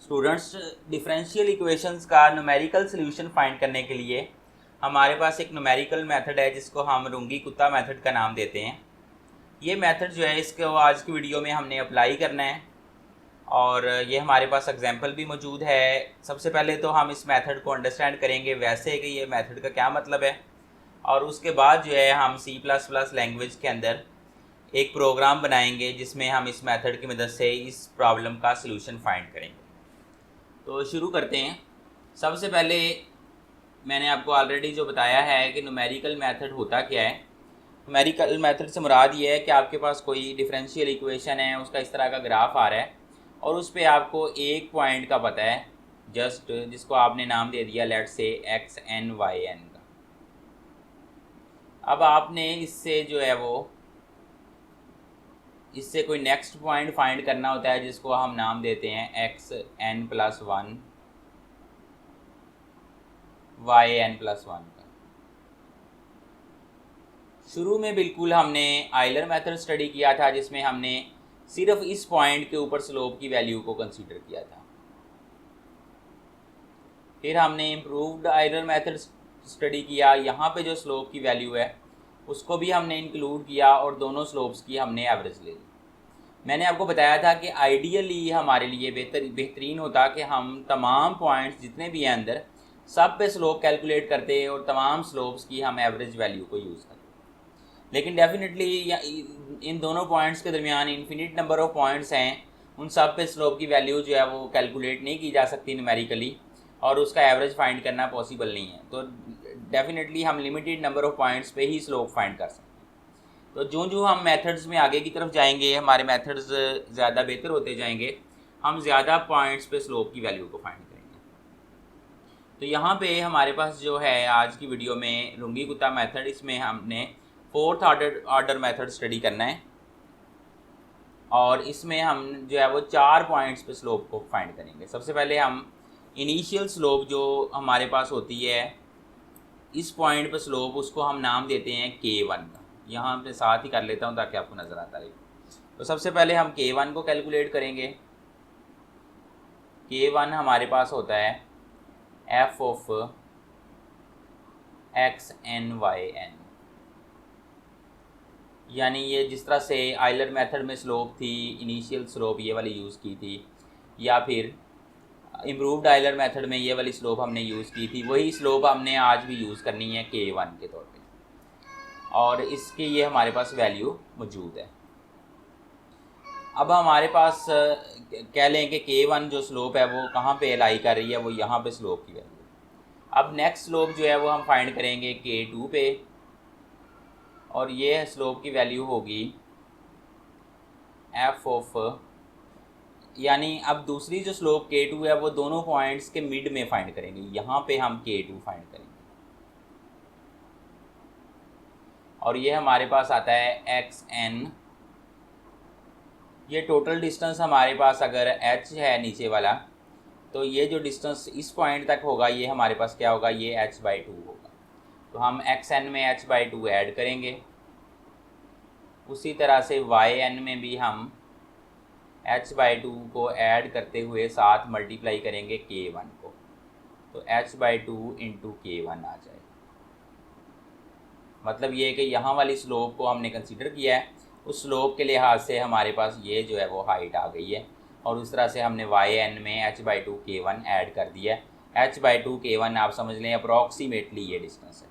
Students, differential equations का numerical solution find करने के लिए हमारे पास एक न्यूमेरिकल मेथड है जिसको हम रुंगी कुत्ता मेथड का नाम देते हैं। ये मेथड जो है इसको आज की वीडियो में हमने अप्लाई करना है और ये हमारे पास एग्जांपल भी मौजूद है। सबसे पहले तो हम इस मेथड को अंडरस्टैंड करेंगे वैसे कि ये मेथड का क्या मतलब है, और उसके बाद जो है हम C++ लैंग्वेज के अंदर एक प्रोग्राम बनाएंगे जिसमें हम इस मेथड की मदद से इस प्रॉब्लम का सलूशन फाइंड करेंगे। तो शुरू करते हैं। सबसे पहले मैंने आपको ऑलरेडी जो बताया है कि न्यूमेरिकल मेथड होता क्या है। न्यूमेरिकल मेथड से मुराद ये है कि आपके पास कोई डिफरेंशियल इक्वेशन है, उसका इस तरह का ग्राफ आ रहा है और उस पर आपको एक पॉइंट का पता है जस्ट, जिसको आपने नाम दे दिया लेट्स से x(n)(y)(n) का। अब आपने इससे जो है वो इससे कोई नेक्स्ट पॉइंट फाइंड करना होता है जिसको हम नाम देते हैं xn+1 yn+1 का। शुरू में बिल्कुल हमने आइलर मेथड स्टडी किया था जिसमें हमने सिर्फ इस पॉइंट के ऊपर स्लोप की वैल्यू को कंसीडर किया था। फिर हमने इम्प्रूव्ड आइलर मेथड स्टडी किया, यहाँ पे जो स्लोप की वैल्यू है उसको भी हमने इंक्लूड किया और दोनों स्लोप्स की हमने एवरेज ले ली। मैंने आपको बताया था कि आइडियली हमारे लिए बेहतरीन होता कि हम तमाम पॉइंट्स जितने भी हैं अंदर सब पे स्लोप कैलकुलेट करते और तमाम स्लोप्स की हम एवरेज वैल्यू को यूज़ करते। लेकिन डेफिनेटली इन दोनों पॉइंट्स के दरमियान इन्फिनिट नंबर ऑफ़ पॉइंट्स हैं, उन सब पे स्लोप की वैल्यू जो है वो कैलकुलेट नहीं की जा सकती न्यूमेरिकली और उसका एवरेज फाइंड करना पॉसिबल नहीं है। तो डेफिनेटली हम लिमिटेड नंबर ऑफ़ पॉइंट्स पे ही स्लोप फाइंड कर सकते हैं। तो जो हम मेथड्स में आगे की तरफ जाएंगे, हमारे मेथड्स ज़्यादा बेहतर होते जाएंगे, हम ज़्यादा पॉइंट्स पे स्लोप की वैल्यू को फाइंड करेंगे। तो यहाँ पे हमारे पास जो है आज की वीडियो में रुंगी कुत्ता मेथड, इसमें हमने फोर्थ ऑर्डर मेथड स्टडी करना है और इसमें हम जो है वो 4 पॉइंट्स पे स्लोप को फाइंड करेंगे। सबसे पहले हम इनिशियल स्लोप जो हमारे पास होती है इस पॉइंट पे स्लोप, उसको हम नाम देते हैं K1 का। यहाँ अपने साथ ही कर लेता हूँ ताकि आपको नज़र आता रहे। तो सबसे पहले हम K1 को कैलकुलेट करेंगे। K1 हमारे पास होता है f(x(n)(y)(n), यानी ये जिस तरह से आइलर मेथड में स्लोप थी, इनिशियल स्लोप ये वाली यूज़ की थी, या फिर इम्प्रूव्ड आइलर मेथड में ये वाली स्लोप हमने यूज़ की थी, वही स्लोप हमने आज भी यूज़ करनी है K1 के तौर पे, और इसके ये हमारे पास वैल्यू मौजूद है। अब हमारे पास कह लें कि K1 जो स्लोप है वो कहाँ पे अलाई कर रही है, वो यहाँ पे स्लोप की वैल्यू। अब नेक्स्ट स्लोप जो है वो हम फाइंड करेंगे K2 पे, और ये स्लोप की वैल्यू होगी f(, यानी अब दूसरी जो स्लोप K2 है वो दोनों पॉइंट्स के मिड में फाइंड करेंगे। यहाँ पे हम K2 फाइंड करेंगे और ये हमारे पास आता है xn। ये टोटल डिस्टेंस हमारे पास अगर h है नीचे वाला, तो ये जो डिस्टेंस इस पॉइंट तक होगा ये हमारे पास क्या होगा, ये h/2 होगा। तो हम xn में h/2 ऐड करेंगे। उसी तरह से yn में भी हम h/2 को ऐड करते हुए साथ मल्टीप्लाई करेंगे K1 को, तो h/2 इंटू K1 आ जाएगा। मतलब ये है कि यहाँ वाली स्लोप को हमने कंसीडर किया है, उस स्लोप के लिहाज से हमारे पास ये जो है वो हाइट आ गई है, और उस तरह से हमने yn में h/2 K1 ऐड कर दिया है। h/2 K1 आप समझ लें अप्रॉक्सीमेटली ये डिस्टेंस है।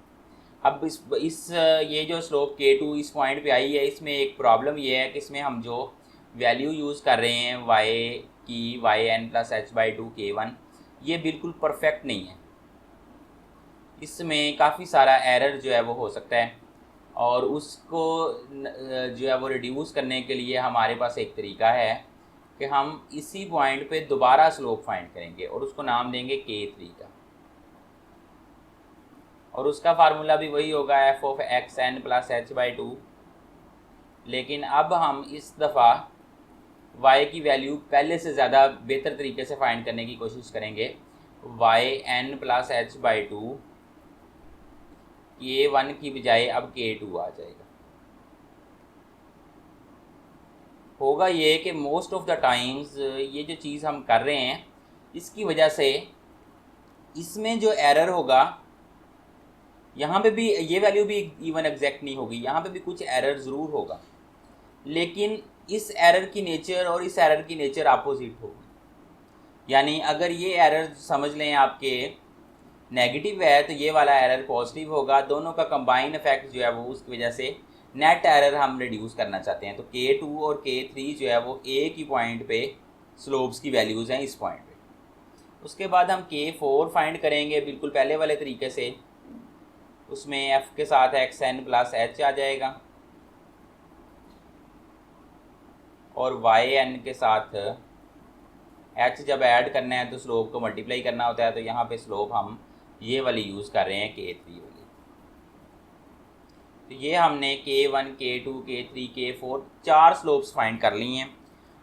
अब इस ये जो स्लोप K2 इस पॉइंट पे आई है, इसमें एक प्रॉब्लम ये है कि इसमें हम जो वैल्यू यूज़ कर रहे हैं y की yn+h/2 K1, ये बिल्कुल परफेक्ट नहीं है। इसमें काफ़ी सारा एरर जो है वो हो सकता है, और उसको जो है वो रिड्यूस करने के लिए हमारे पास एक तरीका है कि हम इसी पॉइंट पे दोबारा स्लोप फाइंड करेंगे और उसको नाम देंगे K3 का, और उसका फार्मूला भी वही होगा f(xn+h/2), लेकिन अब हम इस दफ़ा y की वैल्यू पहले से ज़्यादा बेहतर तरीके से फाइंड करने की कोशिश करेंगे। yn+h/2 K1 की बजाय अब K2 आ जाएगा। होगा ये कि मोस्ट ऑफ द टाइम्स ये जो चीज़ हम कर रहे हैं इसकी वजह से इसमें जो एरर होगा, यहाँ पे भी ये वैल्यू भी इवन एग्जैक्ट नहीं होगी, यहाँ पे भी कुछ एरर ज़रूर होगा, लेकिन इस एरर की नेचर और इस एरर की नेचर अपोजिट होगी। यानी अगर ये एरर समझ लें आपके नेगेटिव है तो ये वाला एरर पॉजिटिव होगा। दोनों का कंबाइन इफेक्ट जो है वो उसकी वजह से नेट एरर हम रिड्यूस करना चाहते हैं। तो K2 और K3 जो है वो एक ही पॉइंट पे स्लोप्स की वैल्यूज़ हैं, इस पॉइंट पे। उसके बाद हम K4 फाइंड करेंगे बिल्कुल पहले वाले तरीके से। उसमें f के साथ xn प्लस h आ जाएगा और yn के साथ h जब ऐड करना है तो स्लोप को मल्टीप्लाई करना होता है। तो यहाँ पे स्लोप हम ये वाली यूज़ कर रहे हैं K3 वाली। तो ये हमने K1, K2, K3, K4 4 slopes find कर ली हैं।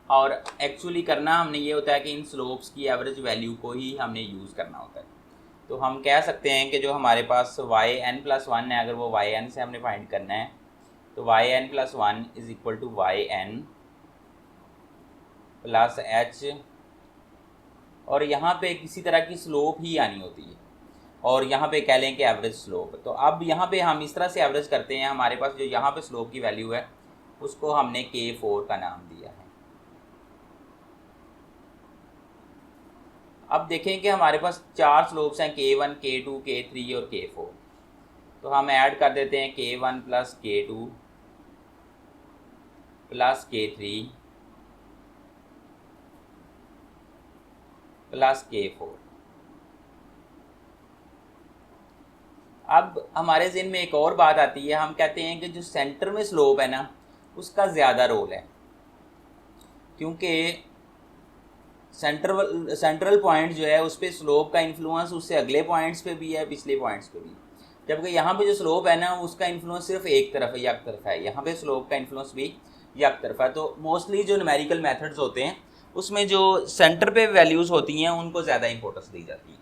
और एक्चुअली करना हमने ये होता है कि इन स्लोप्स की एवरेज वैल्यू को ही हमने यूज़ करना होता है। तो हम कह सकते हैं कि जो हमारे पास yn+1 है, अगर वो yn से हमने फाइंड करना है तो yn+1 is equal to yn plus h, और यहाँ पे किसी तरह की स्लोप ही आनी होती है और यहाँ पे कह लें कि एवरेज स्लोप। तो अब यहाँ पे हम इस तरह से एवरेज करते हैं, हमारे पास जो यहाँ पे स्लोप की वैल्यू है उसको हमने K4 का नाम दिया है। अब देखें कि हमारे पास 4 स्लोप्स हैं, K1, K2, K3 और K4। तो हम ऐड कर देते हैं K1 plus K2 plus K3 plus K4। अब हमारे ज़हन में एक और बात आती है, हम कहते हैं कि जो सेंटर में स्लोप है ना उसका ज़्यादा रोल है, क्योंकि सेंट्रल पॉइंट जो है उस पर स्लोप का इन्फ्लुएंस उससे अगले पॉइंट्स पे भी है, पिछले पॉइंट्स पे भी। जबकि यहाँ पे जो स्लोप है ना उसका इन्फ्लुएंस सिर्फ एक तरफ है, एक तरफा है। यहाँ पे स्लोप का इन्फ्लुएंस भी एक तरफा है। तो मोस्टली जो न्यूमेरिकल मेथड्स होते हैं उसमें जो सेंटर पे वैल्यूज़ होती हैं उनको ज़्यादा इंपॉर्टेंस दी जाती है।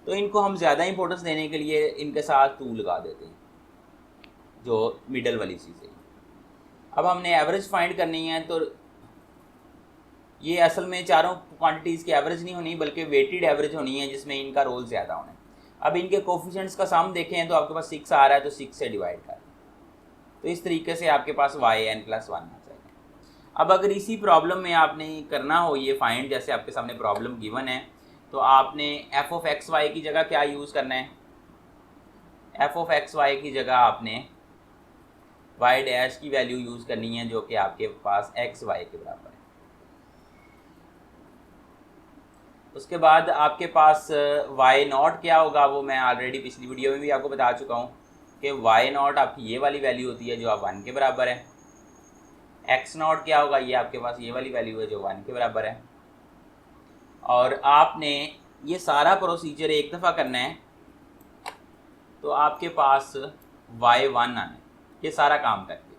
तो इनको हम ज़्यादा इंपॉर्टेंस देने के लिए इनके साथ 2 लगा देते हैं, जो मिडल वाली चीज़ें। अब हमने एवरेज फाइंड करनी है, तो ये असल में चारों क्वांटिटीज़ की एवरेज नहीं होनी बल्कि वेटेड एवरेज होनी है, जिसमें इनका रोल ज़्यादा होना है। अब इनके कोफिशिएंट्स का सम देखें तो आपके पास 6 आ रहा है, तो 6 से डिवाइड कर, तो इस तरीके से आपके पास yn+1 आ जाएगा। अब अगर इसी प्रॉब्लम में आपने करना हो ये फाइंड, जैसे आपके सामने प्रॉब्लम गिवन है, तो आपने f(x, y) की जगह क्या यूज़ करना है? f(x, y) की जगह आपने y' की वैल्यू यूज़ करनी है, जो कि आपके पास x, y के बराबर है। उसके बाद आपके पास y0 क्या होगा, वो मैं ऑलरेडी पिछली वीडियो में भी आपको बता चुका हूँ कि y0 आपकी ये वाली वैल्यू होती है जो आप 1 के बराबर है। x0 क्या होगा, ये आपके पास ये वाली वैल्यू है जो 1 के बराबर है। और आपने ये सारा प्रोसीजर एक दफ़ा करना है, तो आपके पास y1 आना है ये सारा काम करके।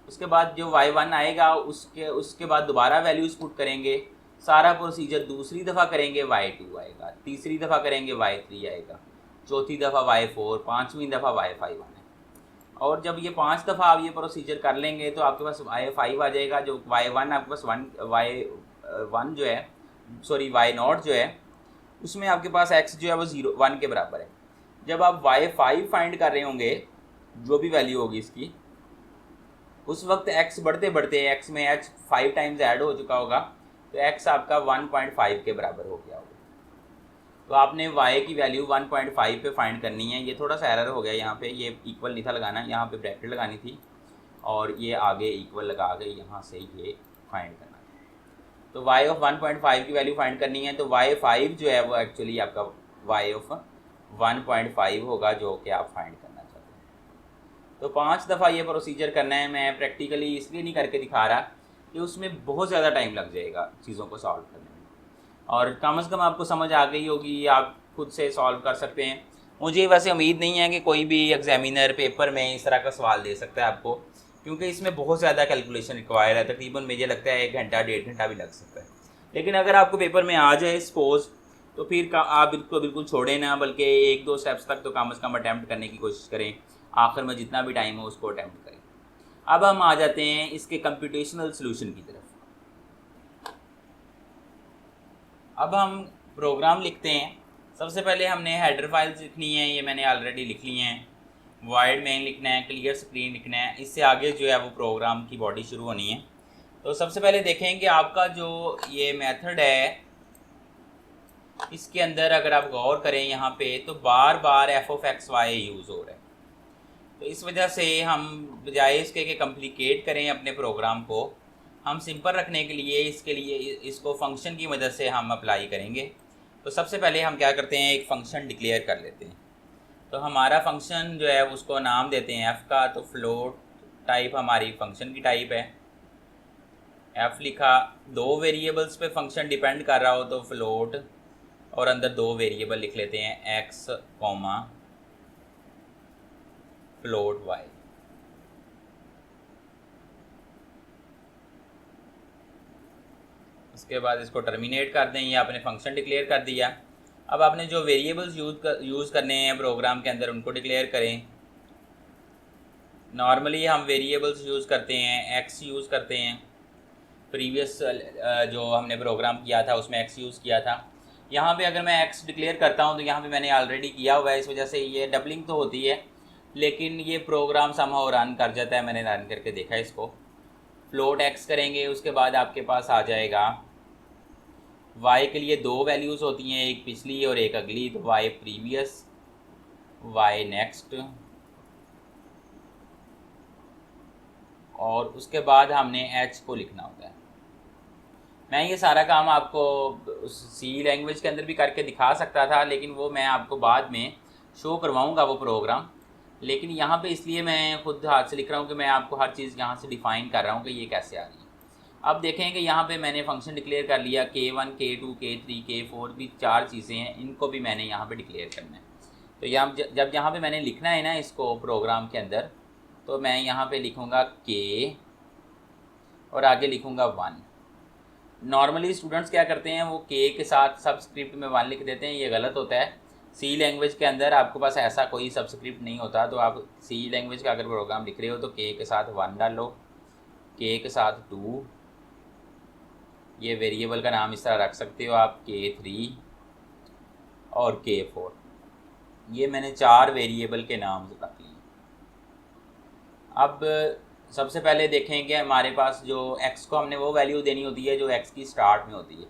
उसके बाद जो y1 आएगा उसके बाद दोबारा वैल्यूज़ पुट करेंगे, सारा प्रोसीजर दूसरी दफ़ा करेंगे y2 आएगा, तीसरी दफ़ा करेंगे y3 आएगा, चौथी दफ़ा y4, पाँचवीं दफ़ा y5 आना है। और जब ये 5 दफ़ा आप ये प्रोसीजर कर लेंगे तो आपके पास y5 आ जाएगा। जो y1 आपके पास y1 जो है, सॉरी y0 जो है, उसमें आपके पास x जो है वो 1 के बराबर है। जब आप y5 फाइंड कर रहे होंगे, जो भी वैल्यू होगी इसकी, उस वक्त x बढ़ते बढ़ते x में h 5 टाइम्स ऐड हो चुका होगा, तो x आपका 1.5 के बराबर हो गया होगा। तो आपने y की वैल्यू 1.5 पे फाइंड करनी है। ये थोड़ा सा एरर हो गया यहाँ पे, ये इक्वल नहीं था लगाना, यहाँ पे ब्रैकेट लगानी थी और ये आगे इक्वल लगा के यहाँ से ये फाइंड करना है। तो y ऑफ 1.5 की वैल्यू फाइंड करनी है, तो y5 जो है वो एक्चुअली आपका y ऑफ 1.5 होगा, जो कि आप फाइंड करना चाहते हैं। तो 5 दफ़ा ये प्रोसीजर करना है। मैं प्रैक्टिकली इसलिए नहीं करके दिखा रहा कि उसमें बहुत ज़्यादा टाइम लग जाएगा चीज़ों को सॉल्व करने में, और कम से कम आपको समझ आ गई होगी, आप खुद से सॉल्व कर सकते हैं। मुझे वैसे उम्मीद नहीं है कि कोई भी एग्जामिनर पेपर में इस तरह का सवाल दे सकता है आपको, क्योंकि इसमें बहुत ज़्यादा कैलकुलेशन रिक्वायर है। तकरीबन मुझे लगता है 1 घंटा 1.5 घंटा भी लग सकता है। लेकिन अगर आपको पेपर में आ जाए सपोज, तो फिर आप बिल्कुल छोड़ें ना, बल्कि 1-2 स्टेप्स तक तो कम से कम अटैम्प्ट करने की कोशिश करें। आखिर में जितना भी टाइम हो उसको अटैम्प्ट करें। अब हम आ जाते हैं इसके कंप्यूटेशनल सॉल्यूशन की तरफ। अब हम प्रोग्राम लिखते हैं। सबसे पहले हमने हेडर फाइल्स लिखनी है, ये मैंने ऑलरेडी लिख ली हैं। वॉइड मेन लिखना है, क्लियर स्क्रीन लिखना है, इससे आगे जो है वो प्रोग्राम की बॉडी शुरू होनी है। तो सबसे पहले देखें कि आपका जो ये मेथड है इसके अंदर अगर आप गौर करें यहाँ पे तो बार बार f(x, y) यूज़ हो रहा है। तो इस वजह से हम बजाय इसके कि कॉम्प्लिकेट करें अपने प्रोग्राम को, हम सिंपल रखने के लिए इसके लिए इसको फंक्शन की मदद से हम अप्लाई करेंगे। तो सबसे पहले हम क्या करते हैं, एक फ़ंक्शन डिक्लेयर कर लेते हैं। तो हमारा फंक्शन जो है उसको नाम देते हैं f का। तो फ्लोट टाइप हमारी फंक्शन की टाइप है। f लिखा, दो वेरिएबल्स पे फंक्शन डिपेंड कर रहा हो तो फ्लोट, और अंदर दो वेरिएबल लिख लेते हैं x, फ्लोट y। उसके बाद इसको टर्मिनेट कर दें, या आपने फंक्शन डिक्लेयर कर दिया। अब आपने जो वेरिएबल्स यूज़ करने हैं प्रोग्राम के अंदर उनको डिक्लेयर करें। नॉर्मली हम वेरिएबल्स यूज़ करते हैं, x यूज़ करते हैं। प्रीवियस जो हमने प्रोग्राम किया था उसमें x यूज़ किया था। यहाँ पे अगर मैं x डिक्लेयर करता हूँ तो यहाँ पे मैंने ऑलरेडी किया हुआ है, इस वजह से ये डबलिंग तो होती है, लेकिन ये प्रोग्राम समहाउ रन कर जाता है। मैंने रन करके देखा इसको। फ्लोट x करेंगे, उसके बाद आपके पास आ जाएगा y के लिए दो वैल्यूज़ होती हैं, एक पिछली और एक अगली। तो y प्रीवियस, y नेक्स्ट, और उसके बाद हमने h को लिखना होता है। मैं ये सारा काम आपको सी लैंग्वेज के अंदर भी करके दिखा सकता था, लेकिन वो मैं आपको बाद में शो करवाऊँगा वो प्रोग्राम। लेकिन यहाँ पे इसलिए मैं खुद हाथ से लिख रहा हूँ कि मैं आपको हर चीज़ यहाँ से डिफ़ाइन कर रहा हूँ कि ये कैसे आ रही है। अब देखें कि यहाँ पे मैंने फंक्शन डिक्लेयर कर लिया, K1, K2, K3, K4 भी चार चीज़ें हैं, इनको भी मैंने यहाँ पे डिक्लेयर करना है। तो यहाँ जब यहाँ पे मैंने लिखना है ना इसको प्रोग्राम के अंदर, तो मैं यहाँ पे लिखूँगा K और आगे लिखूँगा 1। नॉर्मली स्टूडेंट्स क्या करते हैं, वो K के साथ सबस्क्रिप्ट में 1 लिख देते हैं, ये गलत होता है। सी लैंग्वेज के अंदर आपके पास ऐसा कोई सबस्क्रिप्ट नहीं होता। तो आप सी लैंग्वेज का अगर प्रोग्राम लिख रहे हो तो K के साथ 1 डालो, K के साथ 2, ये वेरिएबल का नाम इस तरह रख सकते हो आप, K3 और K4। ये मैंने चार वेरिएबल के नाम रख लिए। अब सबसे पहले देखें कि हमारे पास जो x को हमने वो वैल्यू देनी होती है जो x की स्टार्ट में होती है,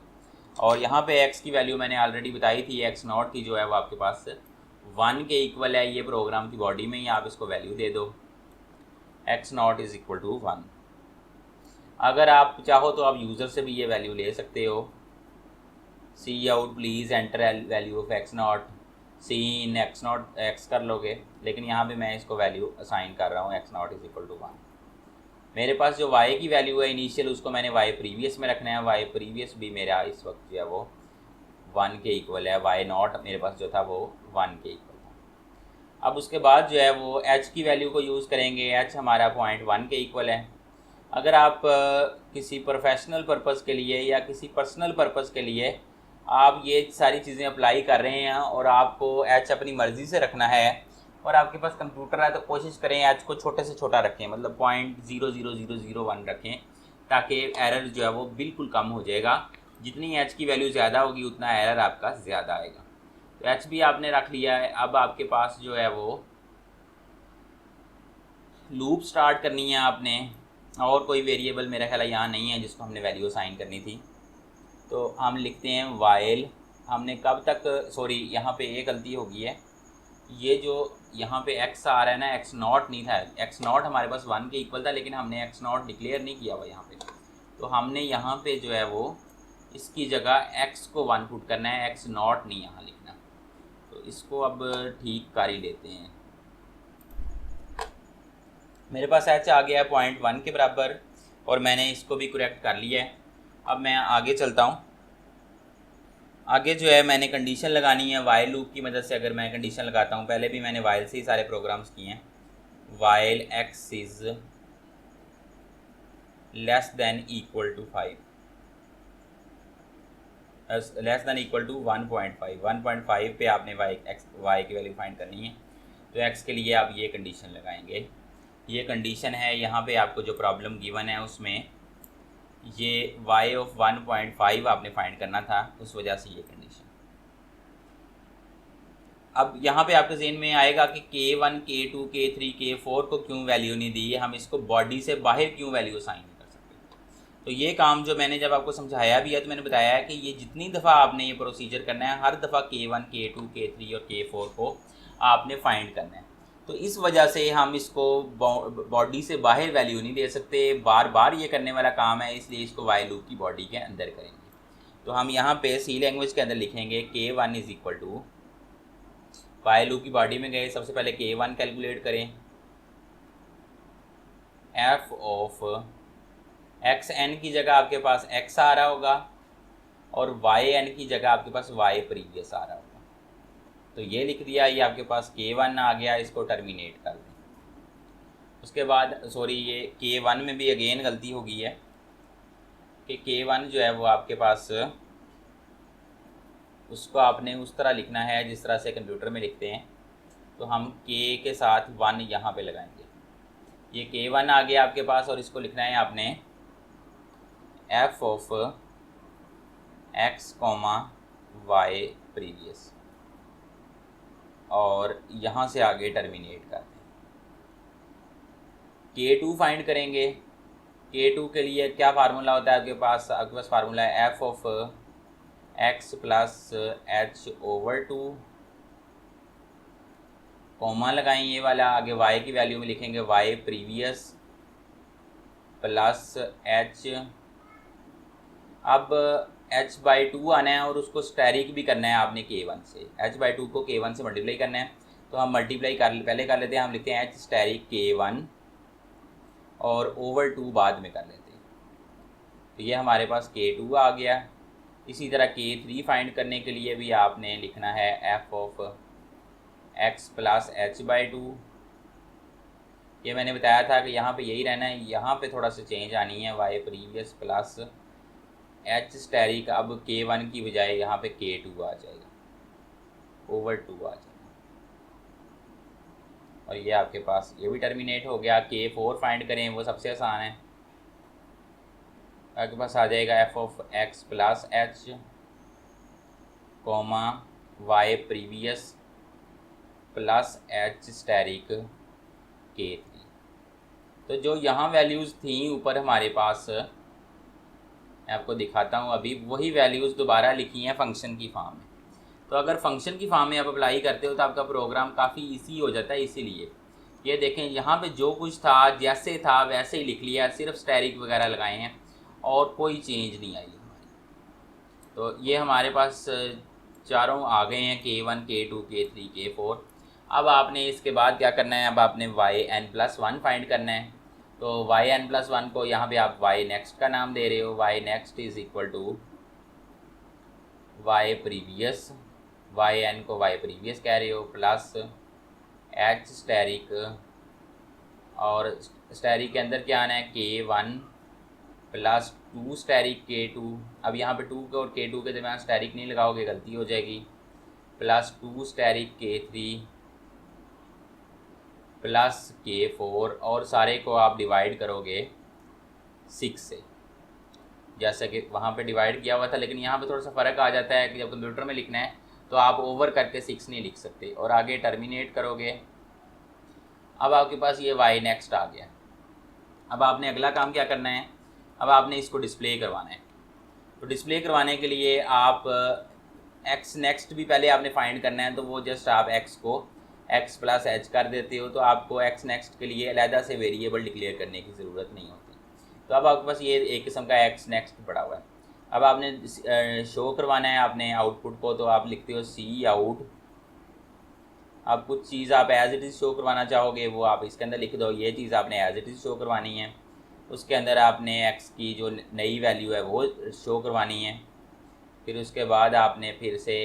और यहाँ पे x की वैल्यू मैंने ऑलरेडी बताई थी, x0 की जो है वो आपके पास 1 के इक्वल है। ये प्रोग्राम की बॉडी में ही आप इसको वैल्यू दे दो, x0 इज़ इक्वल टू 1। अगर आप चाहो तो आप यूज़र से भी ये वैल्यू ले सकते हो। C out please enter value of x0, C in x0 x कर लोगे, लेकिन यहाँ पे मैं इसको वैल्यू असाइन कर रहा हूँ x0 इज़ इक्वल टू 1। मेरे पास जो y की वैल्यू है इनिशियल, उसको मैंने y प्रीवियस में रखना है। y प्रीवियस भी मेरा इस वक्त जो है वो 1 के इक्वल है, y0 मेरे पास जो था वो 1 के इक्वल था। अब उसके बाद जो है वो h की वैल्यू को यूज़ करेंगे, h हमारा 0.1 के इक्वल है। अगर आप किसी प्रोफेशनल पर्पज़ के लिए या किसी पर्सनल पर्पज़ के लिए आप ये सारी चीज़ें अप्लाई कर रहे हैं और आपको h अपनी मर्ज़ी से रखना है और आपके पास कंप्यूटर है, तो कोशिश करें h को छोटे से छोटा रखें, मतलब 0.00001 रखें, ताकि एरर जो है वो बिल्कुल कम हो जाएगा। जितनी h की वैल्यू ज़्यादा होगी उतना एरर आपका ज़्यादा आएगा। तो h भी आपने रख लिया है। अब आपके पास जो है वो लूप स्टार्ट करनी है आपने, और कोई वेरिएबल मेरा ख्याल यहाँ नहीं है जिसको हमने वैल्यू असाइन करनी थी। तो हम लिखते हैं वाइल, हमने कब तक, सॉरी यहाँ पे एक गलती हो गई है, ये जो यहाँ पे x आ रहा है ना, x0 नहीं था, x0 हमारे पास 1 के इक्वल था, लेकिन हमने x0 डिक्लेयर नहीं किया हुआ यहाँ पे। तो हमने यहाँ पे जो है वो इसकी जगह x को 1 पुट करना है, x0 नहीं यहाँ लिखना। तो इसको अब ठीक कर ही लेते हैं। मेरे पास h आ गया है 0.1 के बराबर, और मैंने इसको भी करेक्ट कर लिया है। अब मैं आगे चलता हूँ। आगे जो है मैंने कंडीशन लगानी है वाइल लूप की मदद से। अगर मैं कंडीशन लगाता हूँ, पहले भी मैंने वाइल से ही सारे प्रोग्राम्स किए हैं। While x is less than equal to 5, less than equal to 1.5 पे आपने y की वैल्यू फाइंड करनी है। तो x के लिए आप ये कंडीशन लगाएंगे। ये कंडीशन है, यहाँ पे आपको जो प्रॉब्लम गिवन है उसमें ये y ऑफ 1.5 आपने फाइंड करना था, उस वजह से ये कंडीशन। अब यहाँ पे आपके ज़हन में आएगा कि K1 K2 K3 K4 को क्यों वैल्यू नहीं दी है, हम इसको बॉडी से बाहर क्यों वैल्यू असाइन नहीं कर सकते। तो ये काम जो मैंने जब आपको समझाया भी है तो मैंने बताया है कि ये जितनी दफ़ा आपने ये प्रोसीजर करना है, हर दफ़ा K1 K2 K3 और K4 को आपने फाइंड करना है। तो इस वजह से हम इसको बॉडी से बाहर वैल्यू नहीं दे सकते, बार बार ये करने वाला काम है, इसलिए इसको वाइल लूप की बॉडी के अंदर करेंगे। तो हम यहाँ पे सी लैंग्वेज के अंदर लिखेंगे K1 is equal to, while loop की बॉडी में गए, सबसे पहले K1 कैलकुलेट करें, f ऑफ एक्स एन की जगह आपके पास x आ रहा होगा और वाई एन की जगह आपके पास y प्रीवियस आ रहा होगा। तो ये लिख दिया, ये आपके पास K1 आ गया, इसको टर्मिनेट कर दें। उसके बाद सॉरी, ये K1 में भी अगेन गलती हो गई है कि K1 जो है वो आपके पास उसको आपने उस तरह लिखना है जिस तरह से कंप्यूटर में लिखते हैं। तो हम K के साथ 1 यहाँ पे लगाएंगे, ये K1 आ गया आपके पास और इसको लिखना है आपने f of x comma y previous, और यहाँ से आगे टर्मिनेट कर दें। K2 फाइंड करेंगे। K2 के लिए क्या फार्मूला होता है आपके पास फार्मूला है f of x plus h over 2, comma लगाएं ये वाला, आगे y की वैल्यू में लिखेंगे y प्रीवियस प्लस h। अब h/2 आना है और उसको स्टेरिक भी करना है आपने K1 से, h/2 को K1 से मल्टीप्लाई करना है। तो हम मल्टीप्लाई पहले कर लेते हैं, हम लिखते हैं h स्टेरिक K1 और ओवर 2 बाद में कर लेते हैं। तो ये हमारे पास K2 आ गया। इसी तरह K3 फाइंड करने के लिए भी आपने लिखना है f of x plus h/2। ये मैंने बताया था कि यहाँ पे यही रहना है, यहाँ पे थोड़ा सा चेंज आनी है, y previous plus h asterisk, अब K1 की बजाय यहाँ पे K2 आ जाएगा, ओवर 2 आ जाएगा। और ये आपके पास ये भी टर्मिनेट हो गया। K4 फाइंड करें, वो सबसे आसान है, आपके पास आ जाएगा f of x plus h comma y previous plus h asterisk K3। तो जो यहाँ वैल्यूज़ थी ऊपर हमारे पास, मैं आपको दिखाता हूँ अभी, वही वैल्यूज़ दोबारा लिखी हैं फंक्शन की फॉर्म में। तो अगर फंक्शन की फॉर्म में आप अप्लाई करते हो तो आपका प्रोग्राम काफ़ी ईजी हो जाता है। इसीलिए ये देखें, यहाँ पे जो कुछ था जैसे था वैसे ही लिख लिया, सिर्फ स्टेरिक वगैरह लगाए हैं और कोई चेंज नहीं आई हमारी। तो ये हमारे पास चारों आ गए हैं, K1 K2 K3 K4। अब आपने इसके बाद क्या करना है, अब आपने yn+1 फाइंड करना है। तो yn+1 को यहाँ पे आप y नेक्स्ट का नाम दे रहे हो, y next is equal to y previous, yn को y प्रीवियस कह रहे हो, प्लस h स्टेरिक, और स्टेरिक के अंदर क्या आना है K1 प्लस 2 स्टेरिक K2। अब यहाँ पे 2 के और K2 के दरम्यान स्टेरिक नहीं लगाओगे, गलती हो जाएगी, plus 2 steric K3 plus K4, और सारे को आप डिवाइड करोगे 6 से, जैसा कि वहाँ पे डिवाइड किया हुआ था। लेकिन यहाँ पे थोड़ा सा फ़र्क आ जाता है कि जब कंप्यूटर में लिखना है तो आप ओवर करके 6 नहीं लिख सकते, और आगे टर्मिनेट करोगे। अब आपके पास ये y नेक्स्ट आ गया। अब आपने अगला काम क्या करना है, अब आपने इसको डिस्प्ले करवाना है। तो डिस्प्ले करवाने के लिए आप x नेक्स्ट भी पहले आपने फाइंड करना है, तो वो जस्ट आप x को x प्लस h कर देते हो, तो आपको x नेक्स्ट के लिए अलहदा से वेरिएबल डिक्लेयर करने की ज़रूरत नहीं होती। तो अब आपके पास ये एक किस्म का x नेक्स्ट पड़ा हुआ है। अब आपने शो करवाना है आपने आउटपुट को, तो आप लिखते हो सी आउट। अब कुछ चीज़ आप एज इट इज़ शो करवाना चाहोगे, वो आप इसके अंदर लिख दो, ये चीज़ आपने एज इट इज़ शो करवानी है। उसके अंदर आपने x की जो नई वैल्यू है वो शो करवानी है। फिर उसके बाद आपने फिर से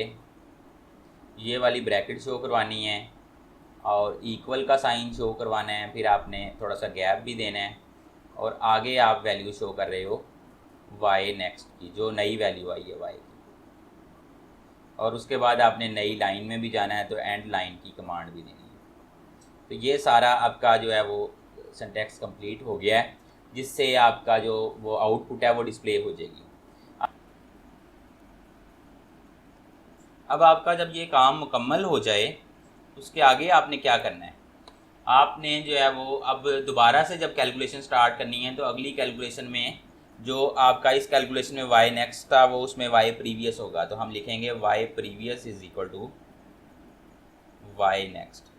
ये वाली ब्रैकेट शो करवानी है और इक्वल का साइन शो करवाना है। फिर आपने थोड़ा सा गैप भी देना है, और आगे आप वैल्यू शो कर रहे हो y नेक्स्ट की, जो नई वैल्यू आई है y की। और उसके बाद आपने नई लाइन में भी जाना है, तो एंड लाइन की कमांड भी देनी है। तो ये सारा आपका जो है वो सिंटैक्स कंप्लीट हो गया है, जिससे आपका जो वो आउटपुट है वो डिस्प्ले हो जाएगी। अब आपका जब ये काम मुकम्मल हो जाए उसके आगे आपने क्या करना है, आपने जो है वो अब दोबारा से जब कैलकुलेशन स्टार्ट करनी है तो अगली कैलकुलेशन में जो आपका इस कैलकुलेशन में y नेक्स्ट था वो उसमें y प्रीवियस होगा, तो हम लिखेंगे y previous is equal to y next.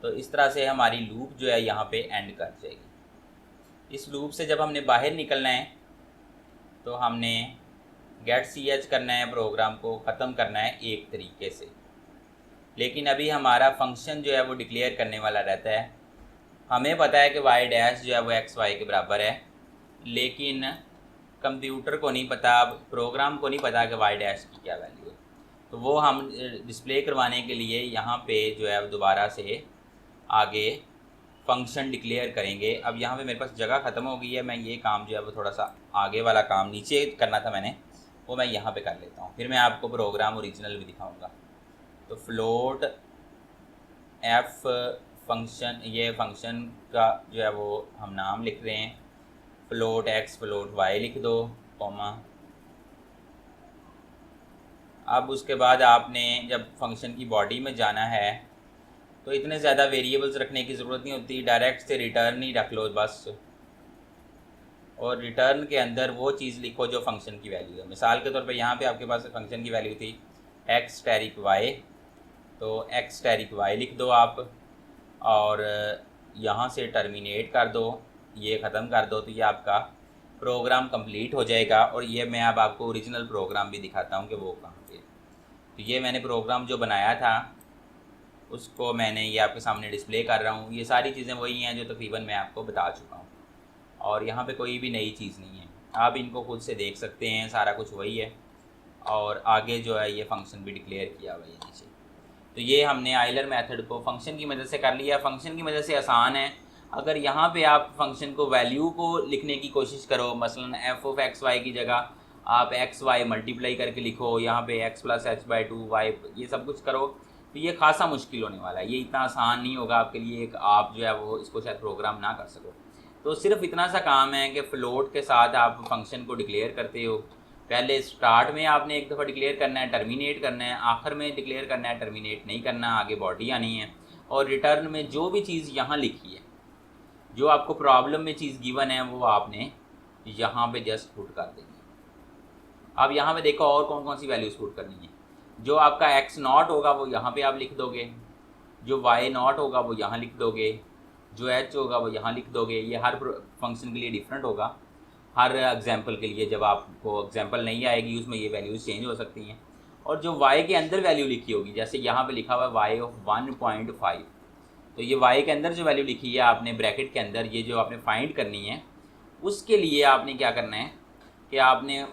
तो इस तरह से हमारी लूप जो है यहाँ पे एंड कर जाएगी। इस लूप से जब हमने बाहर निकलना है तो हमने गेट ch करना है, प्रोग्राम को ख़त्म करना है एक तरीके से। लेकिन अभी हमारा फंक्शन जो है वो डिक्लेयर करने वाला रहता है। हमें पता है कि y डैश जो है वो x y के बराबर है, लेकिन कंप्यूटर को नहीं पता, प्रोग्राम को नहीं पता कि y डैश की क्या वैल्यू है। तो वो हम डिस्प्ले करवाने के लिए यहाँ पे जो है दोबारा से आगे फंक्शन डिक्लेयर करेंगे। अब यहाँ पे मेरे पास जगह ख़त्म हो गई है, मैं ये काम जो है वो थोड़ा सा आगे वाला काम नीचे करना था मैंने, वो मैं यहाँ पे कर लेता हूँ, फिर मैं आपको प्रोग्राम ओरिजिनल भी दिखाऊंगा। तो फ्लोट एफ फंक्शन, ये फंक्शन का जो है वो हम नाम लिख रहे हैं, फ्लोट एक्स फ्लोट वाई लिख दो, कॉमा। अब उसके बाद आपने जब फंक्शन की बॉडी में जाना है तो इतने ज़्यादा वेरिएबल्स रखने की ज़रूरत नहीं होती, डायरेक्ट से रिटर्न ही रख लो बस, और रिटर्न के अंदर वो चीज़ लिखो जो फंक्शन की वैल्यू है। मिसाल के तौर पे यहाँ पे आपके पास फंक्शन की वैल्यू थी एक्स टैरिक वाई, तो एक्स टैरिक वाई लिख दो आप, और यहाँ से टर्मिनेट कर दो, ये ख़त्म कर दो, तो ये आपका प्रोग्राम कंप्लीट हो जाएगा। और ये मैं अब आपको ओरिजिनल प्रोग्राम भी दिखाता हूँ कि वो कहाँ पे। तो ये मैंने प्रोग्राम जो बनाया था उसको मैंने ये आपके सामने डिस्प्ले कर रहा हूँ। ये सारी चीज़ें वही हैं जो तकरीबन मैं आपको बता चुका हूँ, और यहाँ पे कोई भी नई चीज़ नहीं है, आप इनको खुद से देख सकते हैं, सारा कुछ वही है। और आगे जो है ये फंक्शन भी डिक्लेयर किया हुआ है नीचे। तो ये हमने आइलर मेथड को फंक्शन की मदद से कर लिया। फंक्शन की मदद से आसान है। अगर यहाँ पे आप फंक्शन को वैल्यू को लिखने की कोशिश करो, मसलन एफ ऑफ एक्स वाई की जगह आप एक्स वाई मल्टीप्लाई करके लिखो, यहाँ पे x plus h by two y, ये सब कुछ करो, तो ये खासा मुश्किल होने वाला है। ये इतना आसान नहीं होगा आपके लिए, एक आप जो है वो इसको शायद प्रोग्राम ना कर सको। तो सिर्फ इतना सा काम है कि फ्लोट के साथ आप फंक्शन को डिक्लेयर करते हो। पहले स्टार्ट में आपने एक दफ़ा डिक्लेयर करना है, टर्मिनेट करना है, आखिर में डिक्लेयर करना है, टर्मिनेट नहीं करना, आगे बॉडी आनी है। और रिटर्न में जो भी चीज़ यहाँ लिखी है, जो आपको प्रॉब्लम में चीज़ गिवन है, वो आपने यहाँ पे जस्ट पुट कर देनी है। अब यहाँ पे देखो और कौन कौन सी वैल्यूज़ पुट करनी है। जो आपका एक्स नॉट होगा वो यहाँ पे आप लिख दोगे, जो वाई नॉट होगा वो यहाँ लिख दोगे, जो एच होगा वो यहाँ लिख दोगे। ये हर फंक्शन के लिए डिफरेंट होगा, हर एग्जांपल के लिए जब आपको एग्जांपल नहीं आएगी उसमें ये वैल्यूज़ चेंज हो सकती हैं। और जो y के अंदर वैल्यू लिखी होगी, जैसे यहाँ पे लिखा हुआ है y ऑफ 1.5, तो ये y के अंदर जो वैल्यू लिखी है आपने ब्रैकेट के अंदर, ये जो आपने फाइंड करनी है, उसके लिए आपने क्या करना है कि आपने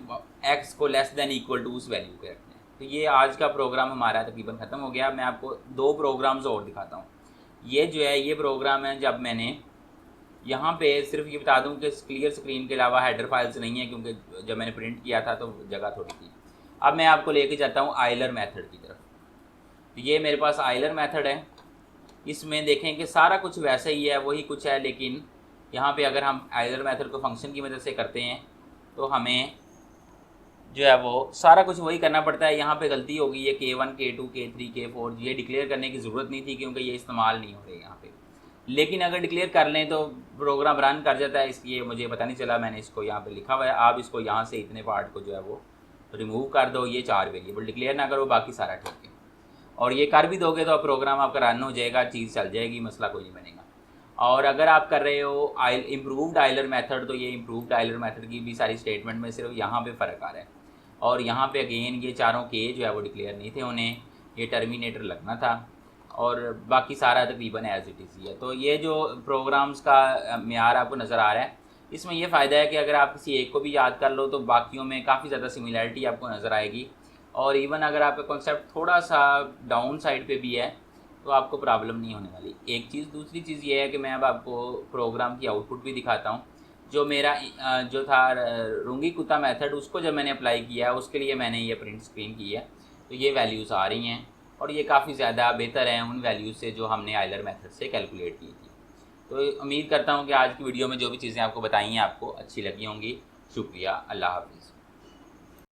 x को लेस दैन इक्वल टू उस वैल्यू के रखना है। तो ये आज का प्रोग्राम हमारा तकरीबन ख़त्म हो गया। मैं आपको दो प्रोग्राम्स और दिखाता हूँ। ये जो है ये प्रोग्राम है, जब मैंने यहाँ पे सिर्फ ये बता दूं कि क्लियर स्क्रीन के अलावा हेडर फाइल्स नहीं है, क्योंकि जब मैंने प्रिंट किया था तो जगह थोड़ी थी। अब मैं आपको लेके जाता हूँ आइलर मेथड की तरफ। तो ये मेरे पास आइलर मेथड है, इसमें देखें कि सारा कुछ वैसा ही है, वही कुछ है, लेकिन यहाँ पे अगर हम आइलर मेथड को फंक्शन की मदद से करते हैं तो हमें जो है वो सारा कुछ वही करना पड़ता है। यहाँ पे गलती होगी, ये K1 K2 K3 K4 ये डिक्लेयर करने की ज़रूरत नहीं थी, क्योंकि ये इस्तेमाल नहीं हो रहे यहाँ पे। लेकिन अगर डिक्लेयर कर लें तो प्रोग्राम रन कर जाता है, इसलिए मुझे पता नहीं चला, मैंने इसको यहाँ पे लिखा हुआ है। आप इसको यहाँ से इतने पार्ट को जो है वो रिमूव कर दो, ये 4 वेरिएबल डिक्लेयर ना करो, बाकी सारा ठीक है। और ये कर भी दोगे तो प्रोग्राम आपका रन हो जाएगा, चीज़ चल जाएगी, मसला कोई नहीं बनेगा। और अगर आप कर रहे हो इम्प्रूव्ड आइलर मेथड, तो ये इम्प्रूव्ड आइलर मेथड की भी सारी स्टेटमेंट में सिर्फ यहाँ पे फ़र्क आ रहा है। और यहाँ पे अगेन ये चारों के जो है वो डिक्लेयर नहीं थे, उन्हें ये टर्मिनेटर लगना था, और बाकी सारा तकरीबन एज इट इज़ ही है। तो ये जो प्रोग्राम्स का मेयार आपको नज़र आ रहा है, इसमें यह फ़ायदा है कि अगर आप किसी एक को भी याद कर लो तो बाकियों में काफ़ी ज़्यादा सिमिलरिटी आपको नज़र आएगी। और इवन अगर आपका कॉन्सेप्ट थोड़ा सा डाउन साइड पे भी है तो आपको प्रॉब्लम नहीं होने वाली। एक चीज़, दूसरी चीज़ ये है कि मैं अब आपको प्रोग्राम की आउटपुट भी दिखाता हूँ। जो मेरा जो था रुंगी कुत्ता मेथड, उसको जब मैंने अप्लाई किया उसके लिए मैंने ये प्रिंट स्क्रीन की है, तो ये वैल्यूज़ आ रही हैं और ये काफ़ी ज़्यादा बेहतर हैं उन वैल्यूज़ से जो हमने आइलर मेथड से कैलकुलेट की थी। तो उम्मीद करता हूँ कि आज की वीडियो में जो भी चीज़ें आपको बताई हैं आपको अच्छी लगी होंगी। शुक्रिया, अल्लाह हाफ़िज़।